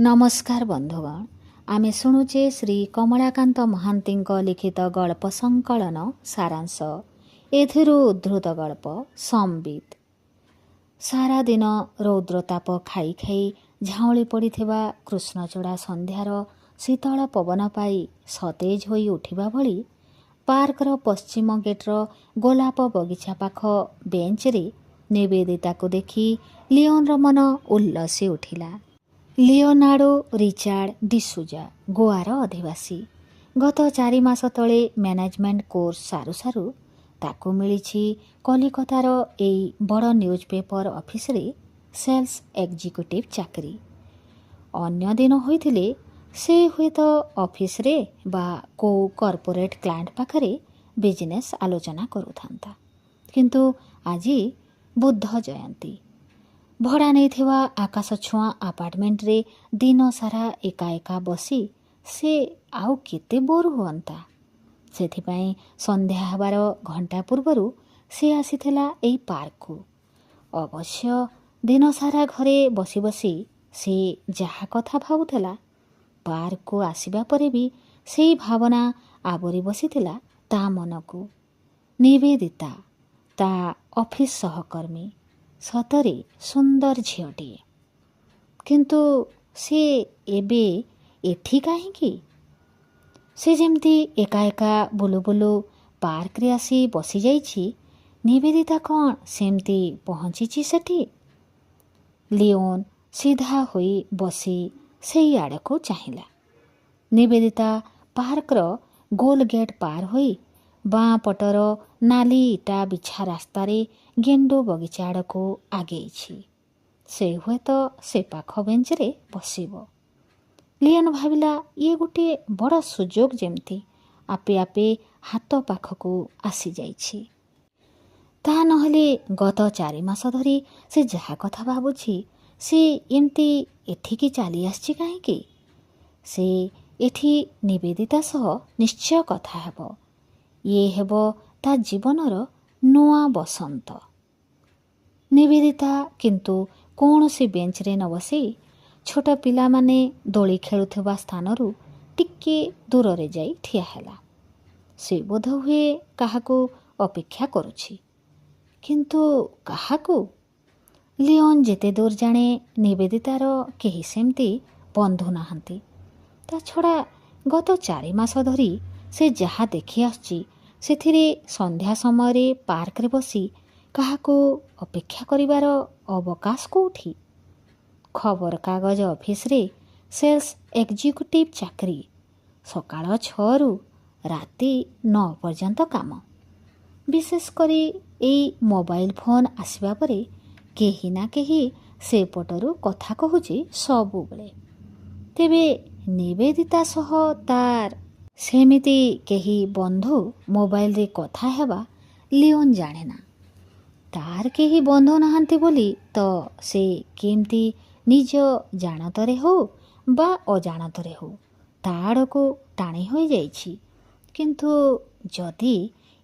ନମସ୍କାର ବନ୍ଧୁଗଣ, ଆମେ ଶୁଣୁଛେ ଶ୍ରୀ କମଳାକାନ୍ତ ମହାନ୍ତିଙ୍କ ଲିଖିତ ଗଳ୍ପ ସଂକଳନ ସାରାଂଶ। ଏଥିରୁ ଉଦ୍ଧୃତ ଗଳ୍ପ ସମ୍ବିତ। ସାରାଦିନ ରୌଦ୍ରତାପ ଖାଇ ଖାଇ ଝାଉଁଳି ପଡ଼ିଥିବା କୃଷ୍ଣଚୂଡ଼ା ସନ୍ଧ୍ୟାର ଶୀତଳ ପବନ ପାଇ ସତେଜ ହୋଇ ଉଠିବା ଭଳି ପାର୍କର ପଶ୍ଚିମ ଗେଟ୍ର ଗୋଲାପ ବଗିଚା ପାଖ ବେଞ୍ଚରେ ନିବେଦିତାକୁ ଦେଖି ଲିଓନର ମନ ଉଲ୍ଲସି ଉଠିଲା। ଲିଓନାର୍ଡୋ ରିଚାର୍ଡ ଡିସୁଜା ଗୋଆର ଅଧିବାସୀ। ଗତ 4 ମାସ ତଳେ ମ୍ୟାନେଜମେଣ୍ଟ କୋର୍ସ ସାରୁ ସାରୁ ତାକୁ ମିଳିଛି କଲିକତାର ଏଇ ବଡ଼ ନ୍ୟୁଜ୍ ପେପର ଅଫିସରେ ସେଲ୍ସ ଏକ୍ଜିକ୍ୟୁଟିଭ୍ ଚାକିରି। ଅନ୍ୟ ଦିନ ହୋଇଥିଲେ ସେ ହୁଏତ ଅଫିସରେ ବା କେଉଁ କର୍ପୋରେଟ୍ କ୍ଲାଏଣ୍ଟ ପାଖରେ ବିଜନେସ୍ ଆଲୋଚନା କରୁଥାନ୍ତା। କିନ୍ତୁ ଆଜି ବୁଦ୍ଧ ଜୟନ୍ତୀ। ଭଡ଼ା ନେଇଥିବା ଆକାଶ ଛୁଆଁ ଆପାର୍ଟମେଣ୍ଟରେ ଦିନ ସାରା ଏକା ଏକା ବସି ସେ ଆଉ କେତେ ବୋର୍ ହୁଅନ୍ତା। ସେଥିପାଇଁ ସନ୍ଧ୍ୟା ହେବାର ଘଣ୍ଟା ପୂର୍ବରୁ ସେ ଆସିଥିଲା ଏଇ ପାର୍କକୁ। ଅବଶ୍ୟ ଦିନ ସାରା ଘରେ ବସି ବସି ସେ ଯାହା କଥା ଭାବୁଥିଲା, ପାର୍କକୁ ଆସିବା ପରେ ବି ସେଇ ଭାବନା ଆବୋରି ବସିଥିଲା ତା ମନକୁ। ନିବେଦିତା, ତା ଅଫିସ ସହକର୍ମୀ, ସତରେ ସୁନ୍ଦର ଝିଅଟିଏ। କିନ୍ତୁ ସେ ଏବେ ଏଠି କାହିଁକି? ସେ ଯେମିତି ଏକା ଏକା ବୁଲୁ ବୁଲୁ ପାର୍କରେ ଆସି ବସିଯାଇଛି। ନିବେଦିତା କ'ଣ ସେମିତି ପହଞ୍ଚିଛି ସେଠି? ଲିଓନ ସିଧା ହୋଇ ବସି ସେଇ ଆଡ଼କୁ ଚାହିଁଲା। ନିବେଦିତା ପାର୍କର ଗୋଲ ଗେଟ୍ ପାର ହୋଇ ବାଁ ପଟର ନାଲି ଇଟା ବିଛା ରାସ୍ତାରେ ଗେଣ୍ଡୁ ବଗିଚା ଆଡ଼କୁ ଆଗେଇଛି। ସେ ହୁଏତ ସେ ପାଖ ବେଞ୍ଚରେ ବସିବ। ଲିଓନ ଭାବିଲା, ଇଏ ଗୋଟିଏ ବଡ଼ ସୁଯୋଗ ଯେମିତି ଆପେ ଆପେ ହାତ ପାଖକୁ ଆସିଯାଇଛି। ତା ନହେଲେ ଗତ 4 ମାସ ଧରି ସେ ଯାହା କଥା ଭାବୁଛି, ସେ ଏମିତି ଏଠିକି ଚାଲି ଆସିଛି କାହିଁକି? ସେ ଏଠି ନିବେଦିତା ସହ ନିଶ୍ଚୟ କଥା ହେବ। ଇଏ ହେବ ତା ଜୀବନର ନୂଆ ବସନ୍ତ। ନିବେଦିତା କିନ୍ତୁ କୌଣସି ବେଞ୍ଚରେ ନ ବସି ଛୋଟ ପିଲାମାନେ ଦୋଳି ଖେଳୁଥିବା ସ୍ଥାନରୁ ଟିକିଏ ଦୂରରେ ଯାଇ ଠିଆ ହେଲା। ସେ ବୋଧହୁଏ କାହାକୁ ଅପେକ୍ଷା କରୁଛି। କିନ୍ତୁ କାହାକୁ? ଲିଓନ ଯେତେ ଦୂର ଜାଣେ, ନିବେଦିତାର କେହି ସେମିତି ବନ୍ଧୁ ନାହାନ୍ତି। ତା ଛଡ଼ା ଗତ 4 ମାସ ଧରି ସେ ଯାହା ଦେଖି ଆସୁଛି, ସେଥିରେ ସନ୍ଧ୍ୟା ସମୟରେ ପାର୍କରେ ବସି କାହାକୁ ଅପେକ୍ଷା କରିବାର ଅବକାଶ କେଉଁଠି? ଖବରକାଗଜ ଅଫିସରେ ସେଲ୍ସ ଏକ୍ଜିକ୍ୟୁଟିଭ୍ ଚାକିରି। ସକାଳ 6ରୁ ରାତି 9 ପର୍ଯ୍ୟନ୍ତ କାମ। ବିଶେଷ କରି ଏଇ ମୋବାଇଲ ଫୋନ୍ ଆସିବା ପରେ କେହି ନା କେହି ସେପଟରୁ କଥା କହୁଛି ସବୁବେଳେ। ତେବେ ନିବେଦିତା ସହ ତାର ସେମିତି କେହି ବନ୍ଧୁ ମୋବାଇଲରେ କଥା ହେବା ଲିଓନ ଜାଣେ ନା। ତାର କେହି ବନ୍ଧୁ ନାହାନ୍ତି ବୋଲି ତ ସେ କେମିତି ନିଜ ଜାଣତରେ ହେଉ ବା ଅଜାଣତରେ ହେଉ ତା ଆଡ଼କୁ ଟାଣି ହୋଇଯାଇଛି। କିନ୍ତୁ ଯଦି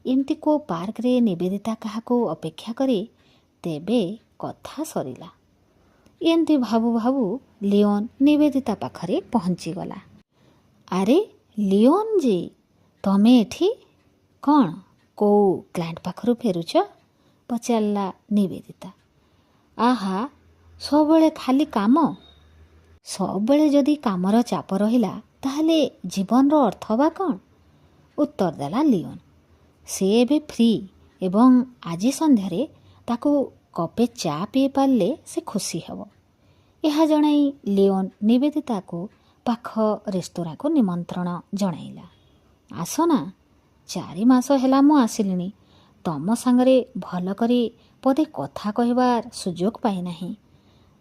ଏମିତି କେଉଁ ପାର୍କରେ ନିବେଦିତା କାହାକୁ ଅପେକ୍ଷା କରେ, ତେବେ କଥା ସରିଲା। ଏମିତି ଭାବୁ ଭାବୁ ଲିଓନ ନିବେଦିତା ପାଖରେ ପହଞ୍ଚିଗଲା। ଆରେ ଲିଓନ ଯେ, ତମେ ଏଠି କ'ଣ କେଉଁ କ୍ଲାଏଣ୍ଟ ପାଖରୁ ଫେରୁଛ? ପଚାରିଲା ନିବେଦିତା। ଆହା, ସବୁବେଳେ ଖାଲି କାମ। ସବୁବେଳେ ଯଦି କାମର ଚାପ ରହିଲା, ତାହେଲେ ଜୀବନର ଅର୍ଥ ବା କ'ଣ? ଉତ୍ତର ଦେଲା ଲିଓନ। ସେ ଏବେ ଫ୍ରି ଏବଂ ଆଜି ସନ୍ଧ୍ୟାରେ ତାକୁ କପେ ଚା ପିଇ ପାରିଲେ ସେ ଖୁସି ହେବ। ଏହା ଜଣାଇ ଲିଓନ ନିବେଦିତାକୁ ପାଖ ରେସ୍ତୋରାଁକୁ ନିମନ୍ତ୍ରଣ ଜଣାଇଲା। ଆସ ନା, 4 ମାସ ହେଲା ମୁଁ ଆସିଲିଣି। ତମ ସାଙ୍ଗରେ ଭଲ କରି ପଦେ କଥା କହିବାର ସୁଯୋଗ ପାଇନାହିଁ।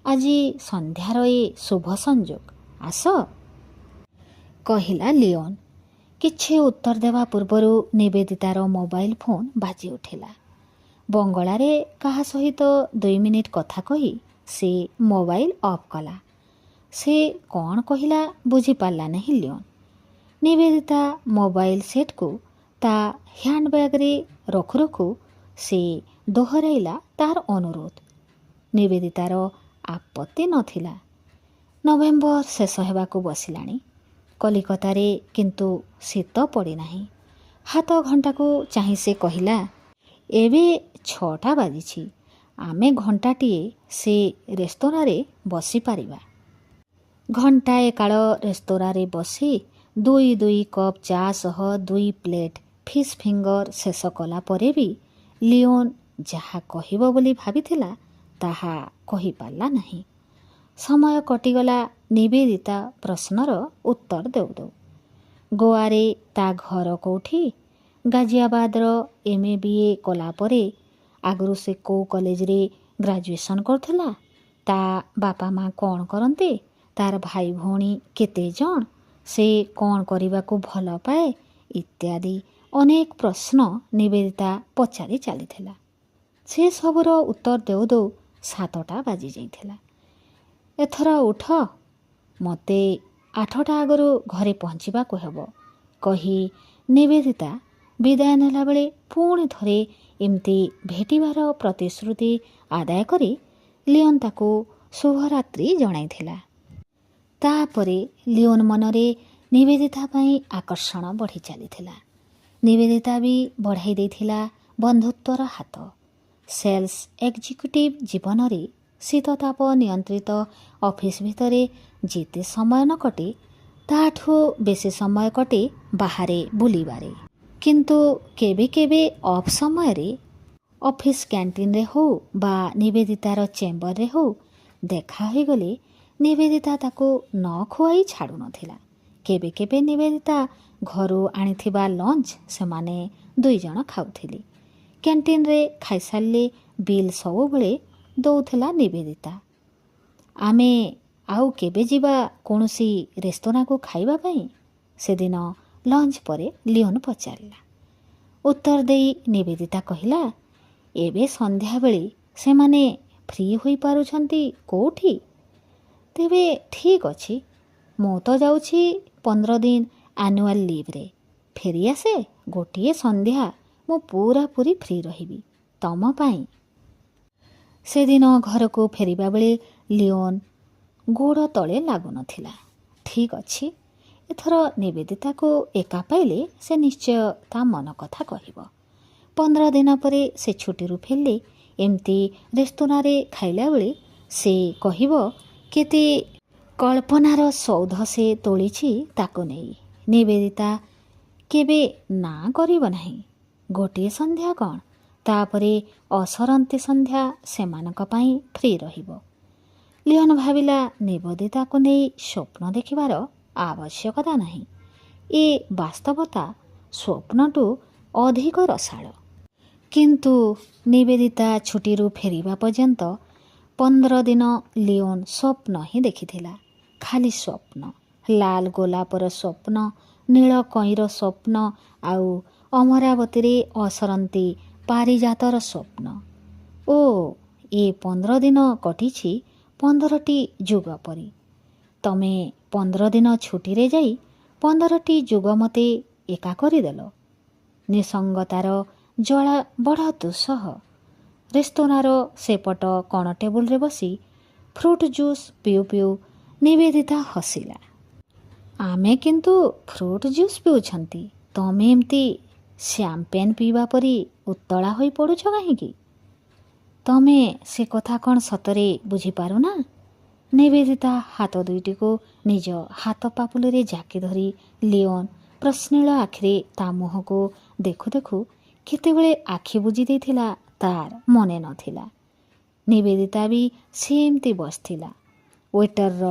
ଆଜି ସନ୍ଧ୍ୟାର ଏ ଶୁଭ ସଂଯୋଗ, ଆସ, କହିଲା ଲିଓନ। କିଛି ଉତ୍ତର ଦେବା ପୂର୍ବରୁ ନିବେଦିତାର ମୋବାଇଲ ଫୋନ୍ ବାଜି ଉଠିଲା। ବଙ୍ଗଳାରେ କାହା ସହିତ 2 ମିନିଟ୍ କଥା କହି ସେ ମୋବାଇଲ ଅଫ୍ କଲା। ସେ କ'ଣ କହିଲା ବୁଝିପାରିଲା ନାହିଁ ଲିଓନ। ନିବେଦିତା ମୋବାଇଲ ସେଟ୍କୁ ତା ହ୍ୟାଣ୍ଡବ୍ୟାଗରେ ରଖୁ ରଖୁ ସେ ଦୋହରାଇଲା ତାର ଅନୁରୋଧ। ନିବେଦିତାର ଆପତ୍ତି ନଥିଲା। ନଭେମ୍ବର ଶେଷ ହେବାକୁ ବସିଲାଣି। କଲିକତାରେ କିନ୍ତୁ ଶୀତ ପଡ଼ିନାହିଁ। ହାତ ଘଣ୍ଟାକୁ ଚାହିଁ ସେ କହିଲା, ଏବେ 6ଟା ବାଜିଛି। ଆମେ ଘଣ୍ଟାଟିଏ ସେ ରେସ୍ତୋରାଁରେ ବସିପାରିବା। ଘଣ୍ଟାଏ କାଳ ରେସ୍ତୋରାଁରେ ବସି 2 କପ୍ ଚା ସହ 2 ପ୍ଲେଟ୍ ଫିସ୍ ଫିଙ୍ଗର ଶେଷ କଲା ପରେ ବି ଲିଓନ୍ ଯାହା କହିବ ବୋଲି ଭାବିଥିଲା ତାହା କହିପାରିଲା ନାହିଁ। ସମୟ କଟିଗଲା ନିବେଦିତା ପ୍ରଶ୍ନର ଉତ୍ତର ଦେଉ ଦେଉ। ଗୋଆରେ ତା ଘର କେଉଁଠି? ଗାଜିଆବାଦର MA-BA କଲା ପରେ ଆଗରୁ ସେ କେଉଁ କଲେଜରେ ଗ୍ରାଜୁଏସନ୍ କରୁଥିଲା? ତା ବାପା ମା କ'ଣ କରନ୍ତି? ତାର ଭାଇ ଭଉଣୀ କେତେ ଜଣ? ସେ କ'ଣ କରିବାକୁ ଭଲ ପାଏ? ଇତ୍ୟାଦି ଅନେକ ପ୍ରଶ୍ନ ନିବେଦିତା ପଚାରି ଚାଲିଥିଲା। ସେ ସବୁର ଉତ୍ତର ଦେଉ ଦେଉ 7ଟା ବାଜିଯାଇଥିଲା। ଏଥର ଉଠ, ମୋତେ 8ଟା ଆଗରୁ ଘରେ ପହଞ୍ଚିବାକୁ ହେବ କହି ନିବେଦିତା ବିଦାୟ ନେଲାବେଳେ ପୁଣି ଥରେ ଏମିତି ଭେଟିବାର ପ୍ରତିଶ୍ରୁତି ଆଦାୟ କରି ଲିଓନ୍ ତାକୁ ଶୁଭରାତ୍ରି ଜଣାଇଥିଲା। ତାପରେ ଲିଓନ୍ ମନରେ ନିବେଦିତା ପାଇଁ ଆକର୍ଷଣ ବଢ଼ି ଚାଲିଥିଲା। ନିବେଦିତା ବି ବଢ଼ାଇ ଦେଇଥିଲା ବନ୍ଧୁତ୍ୱର ହାତ। ସେଲ୍ସ ଏକ୍ଜିକ୍ୟୁଟିଭ ଜୀବନରେ ଶୀତତାପ ନିୟନ୍ତ୍ରିତ ଅଫିସ ଭିତରେ ଯେତେ ସମୟ ନ କଟେ ତାଠୁ ବେଶୀ ସମୟ କଟେ ବାହାରେ ବୁଲିବାରେ। କିନ୍ତୁ କେବେ କେବେ ଅଫ୍ ସମୟରେ ଅଫିସ କ୍ୟାଣ୍ଟିନ୍ରେ ହେଉ ବା ନିବେଦିତାର ଚେମ୍ବରରେ ହେଉ ଦେଖା ହୋଇଗଲେ ନିବେଦିତା ତାକୁ ନ ଖୁଆଇ ଛାଡ଼ୁନଥିଲା। କେବେ କେବେ ନିବେଦିତା ଘରୁ ଆଣିଥିବା ଲଞ୍ଚ ସେମାନେ 2 ଜଣ ଖାଉଥିଲେ। କ୍ୟାଣ୍ଟିନ୍ରେ ଖାଇସାରିଲେ ବିଲ୍ ସବୁବେଳେ ଦେଉଥିଲା ନିବେଦିତା। ଆମେ ଆଉ କେବେ ଯିବା କୌଣସି ରେସ୍ତୋରାଁକୁ ଖାଇବା ପାଇଁ? ସେଦିନ ଲଞ୍ଚ ପରେ ଲିଓନ୍ ପଚାରିଲା। ଉତ୍ତର ଦେଇ ନିବେଦିତା କହିଲା, ଏବେ ସନ୍ଧ୍ୟାବେଳେ ସେମାନେ ଫ୍ରି ହୋଇପାରୁଛନ୍ତି କେଉଁଠି? ତେବେ ଠିକ୍ ଅଛି, ମୁଁ ତ ଯାଉଛି 15 ଦିନ ଆନୁଆଲ୍ ଲିଭ୍ରେ। ଫେରିଆସେ ଗୋଟିଏ ସନ୍ଧ୍ୟା ମୁଁ ପୁରାପୁରି ଫ୍ରି ରହିବି ତମ ପାଇଁ। ସେଦିନ ଘରକୁ ଫେରିବା ବେଳେ ଲିଓନ୍ ଗୋଡ଼ ତଳେ ଲାଗୁନଥିଲା। ଠିକ୍ ଅଛି, ଏଥର ନିବେଦିତାକୁ ଏକା ପାଇଲେ ସେ ନିଶ୍ଚୟ ତା ମନ କଥା କହିବ। 15 ଦିନ ପରେ ସେ ଛୁଟିରୁ ଫେରିଲେ ଏମିତି ରେସ୍ତୋରାଁରେ ଖାଇଲା ବେଳେ ସେ କହିବ କେତେ କଳ୍ପନାର ସୌଧ ସେ ତୋଳିଛି ତାକୁ ନେଇ। ନିବେଦିତା କେବେ ନାଁ କରିବ ନାହିଁ। ଗୋଟିଏ ସନ୍ଧ୍ୟା କ'ଣ, ତାପରେ ଅସରନ୍ତି ସନ୍ଧ୍ୟା ସେମାନଙ୍କ ପାଇଁ ଫ୍ରି ରହିବ। ଲିଓନ୍ ଭାବିଲା ନିବେଦିତାକୁ ନେଇ ସ୍ୱପ୍ନ ଦେଖିବାର ଆବଶ୍ୟକତା ନାହିଁ। ଏ ବାସ୍ତବତା ସ୍ୱପ୍ନଠୁ ଅଧିକ ରସାଳ। କିନ୍ତୁ ନିବେଦିତା ଛୁଟିରୁ ଫେରିବା ପର୍ଯ୍ୟନ୍ତ 15 ଦିନ ଲିଓନ୍ ସ୍ୱପ୍ନ ହିଁ ଦେଖିଥିଲା। ଖାଲି ସ୍ୱପ୍ନ। ଲାଲ ଗୋଲାପର ସ୍ୱପ୍ନ, ନୀଳ କଇଁର ସ୍ୱପ୍ନ ଆଉ ଅମରାବତୀରେ ଅସରନ୍ତି ପାରିଜାତର ସ୍ୱପ୍ନ। ଓ ଏ 15 ଦିନ କଟିଛି 15ଟି ଯୁଗ ପରି। ତମେ 15 ଦିନ ଛୁଟିରେ ଯାଇ 15ଟି ଯୁଗ ମୋତେ ଏକା କରିଦେଲ। ନିସଙ୍ଗତାର ଜଳା ବଢ଼ ଦୁଃସହ। ରେସ୍ତୋରାଁର ସେପଟ କଣ ଟେବୁଲରେ ବସି ଫ୍ରୁଟ୍ ଜୁସ୍ ପିଉ ପିଉ ନିବେଦିତା ହସିଲା। ଆମେ କିନ୍ତୁ ଫ୍ରୁଟ୍ ଜୁସ୍ ପିଉଛନ୍ତି, ତମେ ଏମିତି ଶ୍ୟାମ୍ପେନ୍ ପିଇବା ପରି ଉତ୍ତଳା ହୋଇ ପଡ଼ୁଛ କାହିଁକି? ତମେ ସେ କଥା କ'ଣ ସତରେ ବୁଝିପାରୁନା? ନିବେଦିତା ହାତ ଦୁଇଟିକୁ ନିଜ ହାତ ପାପୁଲିରେ ଜାକି ଧରି ଲିଓନ୍ ପ୍ରଶ୍ନିଳ ଆଖିରେ ତା ମୁହଁକୁ ଦେଖୁ ଦେଖୁ କେତେବେଳେ ଆଖି ବୁଜି ଦେଇଥିଲା ତାର ମନେ ନଥିଲା। ନିବେଦିତା ବି ସେମିତି ବସିଥିଲା। ୱେଟରର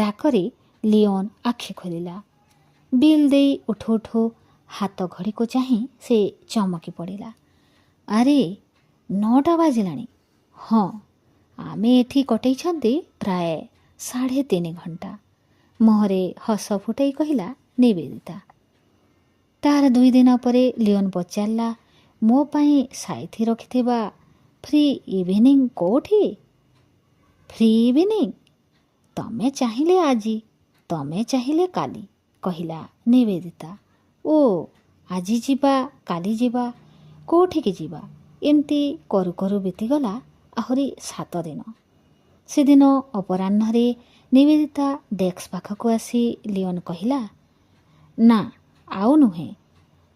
ଡାକରେ ଲିଓନ୍ ଆଖି ଖୋଲିଲା। ବିଲ୍ ଦେଇ ଉଠୁ ଉଠୁ ହାତ ଘଡ଼ିକୁ ଚାହିଁ ସେ ଚମକି ପଡ଼ିଲା। ଆରେ 9ଟା ବାଜିଲାଣି। ହଁ, ଆମେ ଏଠି କଟେଇଛନ୍ତି ପ୍ରାୟ 3.5 ଘଣ୍ଟା। ମୁହଁରେ ହସ ଫୁଟାଇ କହିଲା ନିବେଦିତା। ତାର 2 ଦିନ ପରେ ଲିଓନ୍ ପଚାରିଲା, ମୋ ପାଇଁ ସାଇତି ରଖିଥିବା ଫ୍ରି ଇଭିନିଂ କେଉଁଠି? Free evening? ତମେ ଚାହିଁଲେ ଆଜି, ତମେ ଚାହିଁଲେ କାଲି, କହିଲା ନିବେଦିତା। ଓ ଆଜି ଯିବା, କାଲି ଯିବା, କେଉଁଠିକି ଯିବା, ଏମିତି କରୁ କରୁ ବିତିଗଲା ଆହୁରି 7 ଦିନ। ସେଦିନ ଅପରାହ୍ନରେ ନିବେଦିତା ଡେସ୍କ ପାଖକୁ ଆସି ଲିଓନ୍ କହିଲା, ନା ଆଉ ନୁହେଁ,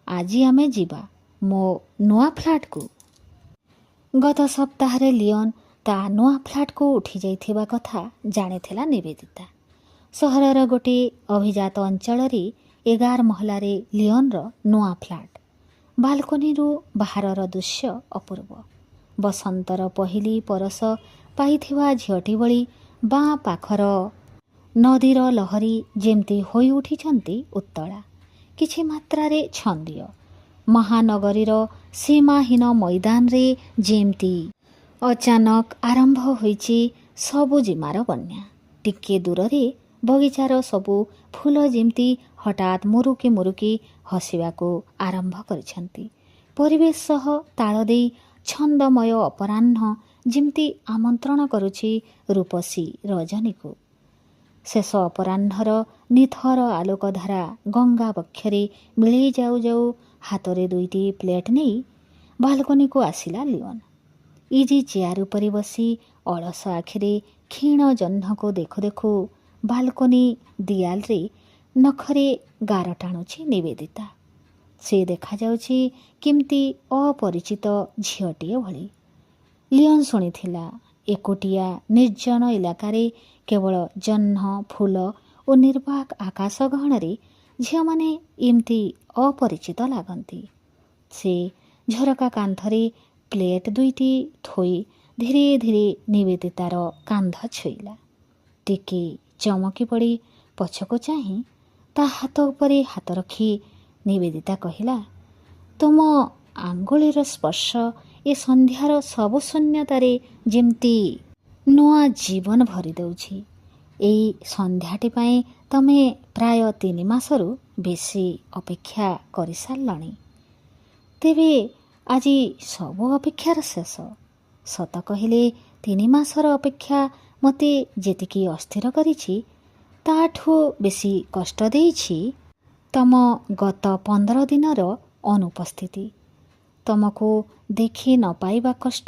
ଆଜି ଆମେ ଯିବା ମୋ ନୂଆ ଫ୍ଲାଟ୍କୁ। ଗତ ସପ୍ତାହରେ ଲିଓନ୍ ତା ନୂଆ ଫ୍ଲାଟ୍କୁ ଉଠିଯାଇଥିବା କଥା ଜାଣିଥିଲା ନିବେଦିତା। ସହରର ଗୋଟିଏ ଅଭିଜାତ ଅଞ୍ଚଳରେ 11 ମହଲାରେ ଲିଓନ୍ର ନୂଆ ଫ୍ଲାଟ୍। ବାଲକୋନିରୁ ବାହାରର ଦୃଶ୍ୟ ଅପୂର୍ବ। ବସନ୍ତର ପହିଲି ପରଶ ପାଇଥିବା ଝିଅଟି ଭଳି ବାଁ ପାଖର ନଦୀର ଲହରୀ ଯେମିତି ହୋଇ ଉଠିଛନ୍ତି ଉତ୍ତଳା, କିଛି ମାତ୍ରାରେ ଛନ୍ଦୀୟ। ମହାନଗରୀର ସୀମାହୀନ ମଇଦାନରେ ଯେମିତି ଅଚାନକ ଆରମ୍ଭ ହୋଇଛି ସବୁଜିମାର ବନ୍ୟା। ଟିକିଏ ଦୂରରେ ବଗିଚାର ସବୁ ଫୁଲ ଯେମିତି ହଠାତ୍ ମୁରୁକି ମୁରୁକି ହସିବାକୁ ଆରମ୍ଭ କରିଛନ୍ତି। ପରିବେଶ ସହ ତାଳ ଦେଇ ଛନ୍ଦମୟ ଅପରାହ୍ନ ଯେମିତି ଆମନ୍ତ୍ରଣ କରୁଛି ରୂପସୀ ରଜନୀକୁ। ଶେଷ ଅପରାହ୍ନର ନିଥର ଆଲୋକଧାରା ଗଙ୍ଗା ବକ୍ଷରେ ମିଳେଇ ଯାଉ ଯାଉ ହାତରେ 2ଟି ପ୍ଲେଟ୍ ନେଇ ବାଲକୋନିକୁ ଆସିଲା ଲିଓନ୍। ଇଜି ଚେୟାର ଉପରେ ବସି ଅଳସ ଆଖିରେ କ୍ଷୀଣ ଜହ୍ନକୁ ଦେଖୁ ଦେଖୁ ବାଲକୋନି ଦିଆଲରେ ନଖରେ ଗାର ଟାଣୁଛି ନିବେଦିତା। ସେ ଦେଖାଯାଉଛି କେମିତି ଅପରିଚିତ ଝିଅଟିଏ ଭଳି। ଲିଓନ୍ ଶୁଣିଥିଲା ଏକୁଟିଆ ନିର୍ଜନ ଇଲାକାରେ କେବଳ ଜହ୍ନ, ଫୁଲ ଓ ନିର୍ବାକ ଆକାଶ ଗହଣରେ ଝିଅମାନେ ଏମିତି ଅପରିଚିତ ଲାଗନ୍ତି। ସେ ଝରକା କାନ୍ଥରେ ପ୍ଲେଟ୍ 2ଟି ଥୋଇ ଧୀରେ ଧୀରେ ନିବେଦିତାର କାନ୍ଧ ଛୁଇଁଲା। ଟିକେ ଚମକି ପଡ଼ି ପଛକୁ ଚାହିଁ ତା ହାତ ଉପରେ ହାତ ରଖି ନିବେଦିତା କହିଲା, ତୁମ ଆଙ୍ଗୁଳିର ସ୍ପର୍ଶ ଏ ସନ୍ଧ୍ୟାର ସବୁ ଶୂନ୍ୟତାରେ ଯେମିତି ନୂଆ ଜୀବନ ଭରି ଦେଉଛି। ଏଇ ସନ୍ଧ୍ୟାଟି ପାଇଁ ତମେ ପ୍ରାୟ 3 ମାସରୁ ବେଶୀ ଅପେକ୍ଷା କରିସାରିଲଣି। ତେବେ ଆଜି ସବୁ ଅପେକ୍ଷାର ଶେଷ। ସତ କହିଲେ 3 ମାସର ଅପେକ୍ଷା ମୋତେ ଯେତିକି ଅସ୍ଥିର କରିଛି, ତାଠୁ ବେଶୀ କଷ୍ଟ ଦେଇଛି ତମ ଗତ 15 ଦିନର ଅନୁପସ୍ଥିତି। ତମକୁ ଦେଖି ନ ପାଇବା କଷ୍ଟ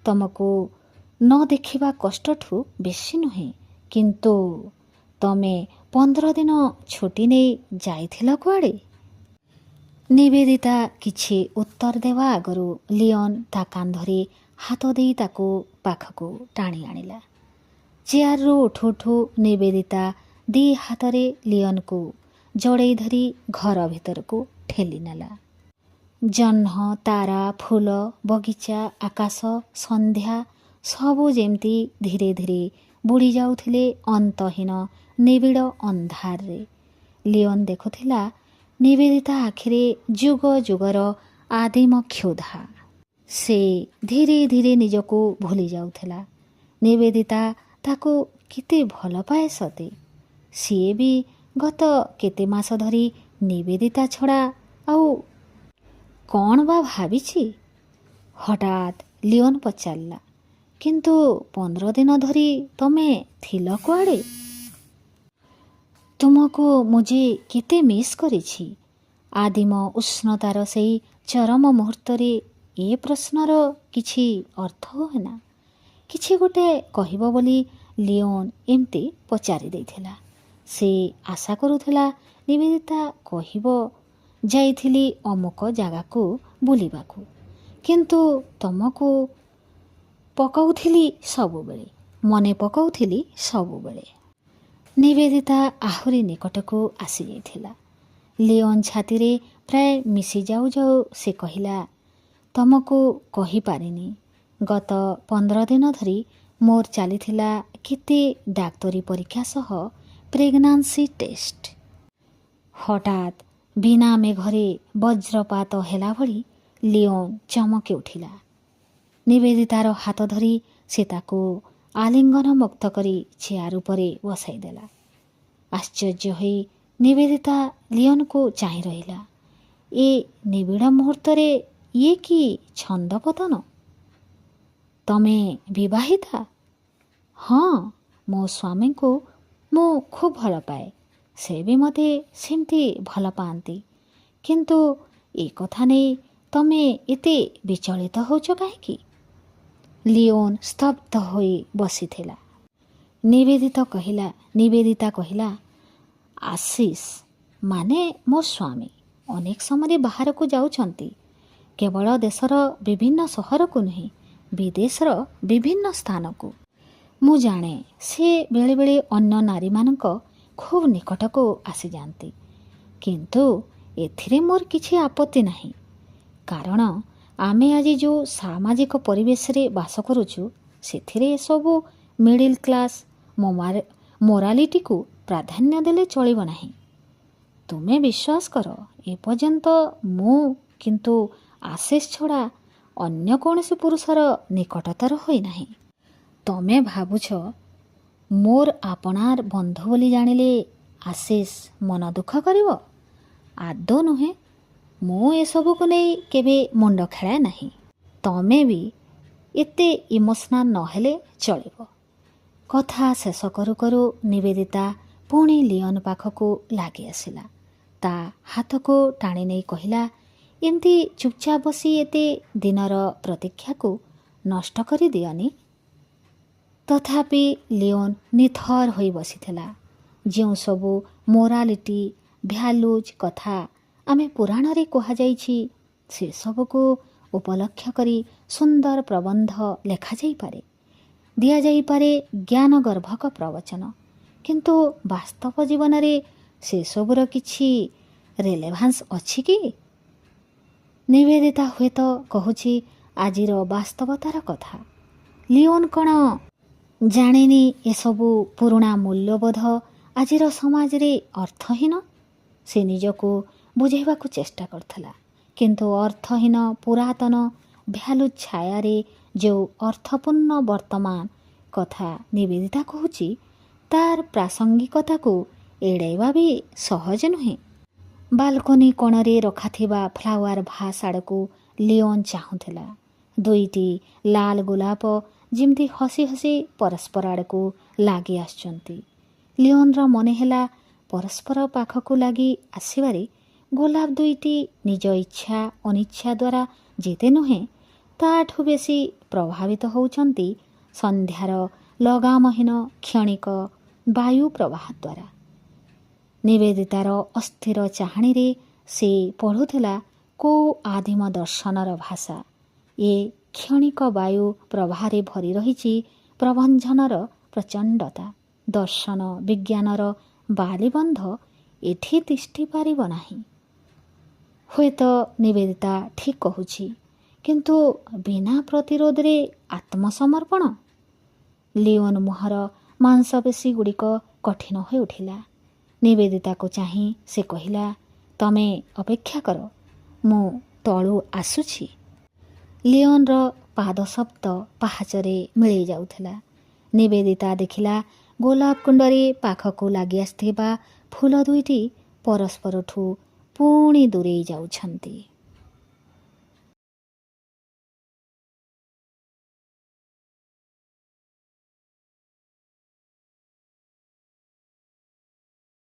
ତମକୁ ନ ଦେଖିବା କଷ୍ଟଠୁ ବେଶୀ ନୁହେଁ। କିନ୍ତୁ ତମେ 15 ଦିନ ଛୁଟି ନେଇ ଯାଇଥିଲ କୁଆଡ଼େ? ନିବେଦିତା କିଛି ଉତ୍ତର ଦେବା ଆଗରୁ ଲିଓନ୍ ତା କାନ୍ଧରେ ହାତ ଦେଇ ତାକୁ ପାଖକୁ ଟାଣି ଆଣିଲା। ଚେୟାରରୁ ଉଠୁ ଉଠୁ ନିବେଦିତା 2 ହାତରେ ଲିଓନ୍କୁ ଜଡ଼େଇ ଧରି ଘର ଭିତରକୁ ଠେଲି ନେଲା। ଜହ୍ନ, ତାରା, ଫୁଲ, ବଗିଚା, ଆକାଶ, ସନ୍ଧ୍ୟା ସବୁ ଯେମିତି ଧୀରେ ଧୀରେ ବୁଡ଼ି ଯାଉଥିଲେ ଅନ୍ତହୀନ ନିବିଡ଼ ଅନ୍ଧାରରେ। ଲିଓନ୍ ଦେଖୁଥିଲା ନିବେଦିତା ଆଖିରେ ଯୁଗ ଯୁଗର ଆଦିମ କ୍ଷୁଧା। ସେ ଧୀରେ ଧୀରେ ନିଜକୁ ଭୁଲି ଯାଉଥିଲା। ନିବେଦିତା ତାକୁ କେତେ ଭଲ ପାଏ ସତେ। ସିଏ ବି ଗତ କେତେ ମାସ ଧରି ନିବେଦିତା ଛଡ଼ା ଆଉ କ'ଣ ବା ଭାବିଛି? ହଠାତ୍ ଲିଓନ୍ ପଚାରିଲା, କିନ୍ତୁ 15 ଦିନ ଧରି ତମେ ଥିଲ କୁଆଡ଼େ? ତୁମକୁ ମୁଁ ଯେ କେତେ ମିସ୍ କରିଛି। ଆଦିମ ଉଷ୍ଣତାର ସେଇ ଚରମ ମୁହୂର୍ତ୍ତରେ ଏ ପ୍ରଶ୍ନର କିଛି ଅର୍ଥ ହୁଏ ନା। କିଛି ଗୋଟେ କହିବ ବୋଲି ଲିଓନ୍ ଏମିତି ପଚାରି ଦେଇଥିଲା। ସେ ଆଶା କରୁଥିଲା ନିବେଦିତା କହିବ, ଯାଇଥିଲି ଅମୁକ ଜାଗାକୁ ବୁଲିବାକୁ, କିନ୍ତୁ ତମକୁ ପକାଉଥିଲି ସବୁବେଳେ, ମନେ ପକାଉଥିଲି ସବୁବେଳେ। ନିବେଦିତା ଆହୁରି ନିକଟକୁ ଆସିଯାଇଥିଲା। ଲିଓନ୍ ଛାତିରେ ପ୍ରାୟ ମିଶି ଯାଉ ଯାଉ ସେ କହିଲା, ତମକୁ କହିପାରିନି, ଗତ 15 ଦିନ ଧରି ମୋର ଚାଲିଥିଲା କେତେ ଡାକ୍ତରୀ ପରୀକ୍ଷା ସହ ପ୍ରେଗନାନ୍ସି ଟେଷ୍ଟ। ହଠାତ୍ ବିନା ମେଘରେ ବଜ୍ରପାତ ହେଲା ଭଳି ଲିଓନ୍ ଚମକି ଉଠିଲା। ନିବେଦିତାର ହାତ ଧରି ସେ ତାକୁ ଆଲିଙ୍ଗନ ମୁକ୍ତ କରି ଚେୟାର ଉପରେ ବସାଇ ଦେଲା। ଆଶ୍ଚର୍ଯ୍ୟ ହୋଇ ନିବେଦିତା ଲିଓନ୍କୁ ଚାହିଁ ରହିଲା। ଏ ନିବିଡ଼ ମୁହୂର୍ତ୍ତରେ ଇଏ କି ଛନ୍ଦପତନ? ତମେ ବିବାହିତା? ହଁ, ମୋ ସ୍ୱାମୀଙ୍କୁ ମୁଁ ଖୁବ୍ ଭଲ ପାଏ। ସେ ବି ମୋତେ ସେମିତି ଭଲ ପାଆନ୍ତି। କିନ୍ତୁ ଏ କଥା ନେଇ ତମେ ଏତେ ବିଚଳିତ ହେଉଛ କାହିଁକି? ଲିଓନ୍ ସ୍ତବ୍ଧ ହୋଇ ବସିଥିଲା। ନିବେଦିତ କହିଲା, ନିବେଦିତା କହିଲା, ଆଶିଷ ମାନେ ମୋ ସ୍ୱାମୀ ଅନେକ ସମୟରେ ବାହାରକୁ ଯାଉଛନ୍ତି। କେବଳ ଦେଶର ବିଭିନ୍ନ ସହରକୁ ନୁହେଁ, ବିଦେଶର ବିଭିନ୍ନ ସ୍ଥାନକୁ। ମୁଁ ଜାଣେ ସେ ବେଳେବେଳେ ଅନ୍ୟ ନାରୀମାନଙ୍କ ଖୁବ୍ ନିକଟକୁ ଆସିଯାଆନ୍ତି, କିନ୍ତୁ ଏଥିରେ ମୋର କିଛି ଆପତ୍ତି ନାହିଁ। କାରଣ ଆମେ ଆଜି ଯେଉଁ ସାମାଜିକ ପରିବେଶରେ ବାସ କରୁଛୁ, ସେଥିରେ ଏସବୁ ମିଡ଼ିଲ କ୍ଲାସ୍ ମୋରାଲିଟିକୁ ପ୍ରାଧାନ୍ୟ ଦେଲେ ଚଳିବ ନାହିଁ। ତୁମେ ବିଶ୍ୱାସ କର, ଏପର୍ଯ୍ୟନ୍ତ ମୁଁ କିନ୍ତୁ ଆଶିଷ ଛଡ଼ା ଅନ୍ୟ କୌଣସି ପୁରୁଷର ନିକଟତର ହୋଇନାହିଁ। ତମେ ଭାବୁଛ ମୋର ଆପଣାର ବନ୍ଧୁ ବୋଲି ଜାଣିଲେ ଆଶିଷ ମନ ଦୁଃଖ କରିବ? ଆଦୌ ନୁହେଁ। ମୁଁ ଏସବୁକୁ ନେଇ କେବେ ମୁଣ୍ଡ ଖେଳାଏ ନାହିଁ। ତମେ ବି ଏତେ ଇମୋସନାଲ୍ ନହେଲେ ଚଳିବ। କଥା ଶେଷ କରୁ କରୁ ନିବେଦିତା ପୁଣି ଲିଓନ ପାଖକୁ ଲାଗି ଆସିଲା। ତା ହାତକୁ ଟାଣି ନେଇ କହିଲା, ଏମିତି ଚୁପଚାପ ବସି ଏତେ ଦିନର ପ୍ରତୀକ୍ଷାକୁ ନଷ୍ଟ କରିଦିଅନି। ତଥାପି ଲିଓନ ନିଥର ହୋଇ ବସିଥିଲା। ଯେଉଁ ସବୁ ମୋରାଲିଟି ଭ୍ୟାଲୁଜ୍ କଥା ଆମେ ପୁରାଣରେ କୁହାଯାଇଛି, ସେସବୁକୁ ଉପଲକ୍ଷ କରି ସୁନ୍ଦର ପ୍ରବନ୍ଧ ଲେଖାଯାଇପାରେ, ଦିଆଯାଇପାରେ ଜ୍ଞାନଗର୍ଭକ ପ୍ରବଚନ, କିନ୍ତୁ ବାସ୍ତବ ଜୀବନରେ ସେସବୁର କିଛି ରେଲେଭାନ୍ସ ଅଛି କି? ନିବେଦିତା ହୁଏତ କହୁଛି ଆଜିର ବାସ୍ତବତାର କଥା। ଲିଓନ କ'ଣ ଜାଣିନି ଏସବୁ ପୁରୁଣା ମୂଲ୍ୟବୋଧ ଆଜିର ସମାଜରେ ଅର୍ଥହୀନ? ସେ ନିଜକୁ ବୁଝାଇବାକୁ ଚେଷ୍ଟା କରୁଥିଲା, କିନ୍ତୁ ଅର୍ଥହୀନ ପୁରାତନ ଭ୍ୟାଲୁ ଛାୟାରେ ଯେଉଁ ଅର୍ଥପୂର୍ଣ୍ଣ ବର୍ତ୍ତମାନ କଥା ନିବେଦିତା କହୁଛି, ତାର ପ୍ରାସଙ୍ଗିକତାକୁ ଏଡ଼ାଇବା ବି ସହଜ ନୁହେଁ। ବାଲକୋନି କୋଣରେ ରଖାଥିବା ଫ୍ଲାୱାର ଭାସ୍ ଆଡ଼କୁ ଲିଓନ ଚାହୁଁଥିଲା। ଦୁଇଟି ଲାଲ ଗୋଲାପ ଯେମିତି ହସି ହସି ପରସ୍ପର ଆଡ଼କୁ ଲାଗି ଆସୁଛନ୍ତି। ଲିଓନର ମନେ ହେଲା, ପରସ୍ପର ପାଖକୁ ଲାଗି ଆସିବାରେ ଗୋଲାପ ଦୁଇଟି ନିଜ ଇଚ୍ଛା ଅନିଚ୍ଛା ଦ୍ୱାରା ଯେତେ ନୁହେଁ, ତାଠୁ ବେଶୀ ପ୍ରଭାବିତ ହେଉଛନ୍ତି ସନ୍ଧ୍ୟାର ଲଗାମହୀନ କ୍ଷଣିକ ବାୟୁ ପ୍ରବାହ ଦ୍ୱାରା। ନିବେଦିତାର ଅସ୍ଥିର ଚାହାଣୀରେ ସେ ପଢ଼ୁଥିଲା କେଉଁ ଆଦିମ ଦର୍ଶନର ଭାଷା। ଏ କ୍ଷଣିକ ବାୟୁ ପ୍ରବାହରେ ଭରି ରହିଛି ପ୍ରଭଞ୍ଜନର ପ୍ରଚଣ୍ଡତା। ଦର୍ଶନ ବିଜ୍ଞାନର ବାଲିବନ୍ଧ ଏଠି ତିଷ୍ଠି ପାରିବ ନାହିଁ। ହୁଏତ ନିବେଦିତା ଠିକ୍ କହୁଛି, କିନ୍ତୁ ବିନା ପ୍ରତିରୋଧରେ ଆତ୍ମସମର୍ପଣ? ଲିଓନ ମୁହଁର ମାଂସପେଶୀ ଗୁଡ଼ିକ କଠିନ ହୋଇ ଉଠିଲା। ନିବେଦିତାକୁ ଚାହିଁ ସେ କହିଲା, ତମେ ଅପେକ୍ଷା କର, ମୁଁ ତଳୁ ଆସୁଛି। ଲିଓନର ପାଦଶବ୍ଦ ପାହାଚରେ ମିଳେଇ ଯାଉଥିଲା। ନିବେଦିତା ଦେଖିଲା, ଗୋଲାପ କୁଣ୍ଡରେ ପାଖକୁ ଲାଗି ଆସିଥିବା ଫୁଲ ଦୁଇଟି ପରସ୍ପରଠୁ ପୁଣି ଦୂରେଇ ଯାଉଛନ୍ତି।